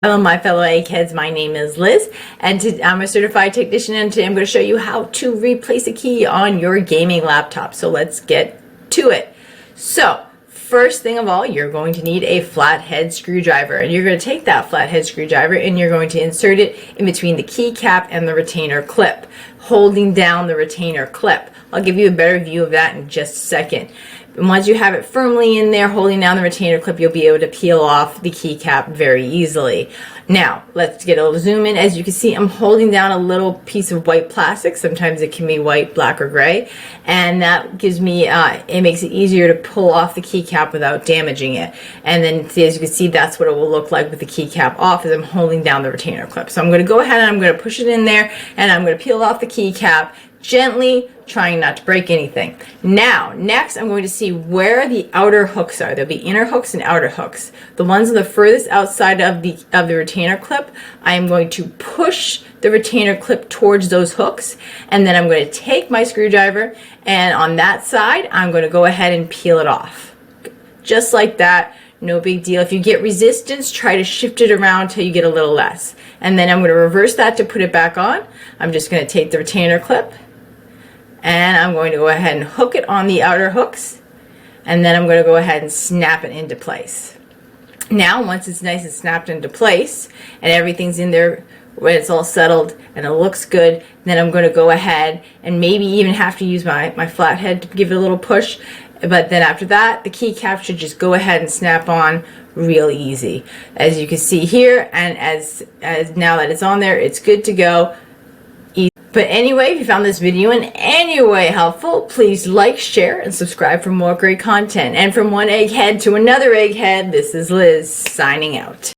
Hello my fellow eggheads, my name is Liz and I'm a certified technician, and today I'm going to show you how to replace a key on your gaming laptop. So let's get to it. So first thing of all, you're going to need a flathead screwdriver, and you're going to take that flathead screwdriver and you're going to insert it in between the keycap and the retainer clip, holding down the retainer clip. I'll give you a better view of that in just a second. And once you have it firmly in there holding down the retainer clip, you'll be able to peel off the keycap very easily. Now let's get a little zoom in. As you can see, I'm holding down a little piece of white plastic. Sometimes it can be white, black, or gray, and that gives me it makes it easier to pull off the keycap without damaging it. And then as you can see, that's what it will look like with the keycap off, as I'm holding down the retainer clip. So I'm going to go ahead and I'm going to push it in there, and I'm going to peel off the keycap gently, trying not to break anything. Now, next I'm going to see where the outer hooks are. There'll be inner hooks and outer hooks. The ones on the furthest outside of the retainer clip, I'm going to push the retainer clip towards those hooks, and then I'm going to take my screwdriver, and on that side I'm going to go ahead and peel it off. Just like that. No big deal. If you get resistance, try to shift it around till you get a little less. And then I'm going to reverse that to put it back on. I'm just going to take the retainer clip, and I'm going to go ahead and hook it on the outer hooks, and then I'm going to go ahead and snap it into place. Now once it's nice and snapped into place and everything's in there when it's all settled and it looks good, then I'm going to go ahead and maybe even have to use my flathead to give it a little push. But then after that, the keycap should just go ahead and snap on real easy, as you can see here. And as now that it's on there, it's good to go. But anyway, if you found this video in any way helpful, please like, share, and subscribe for more great content. And from one egghead to another egghead, this is Liz signing out.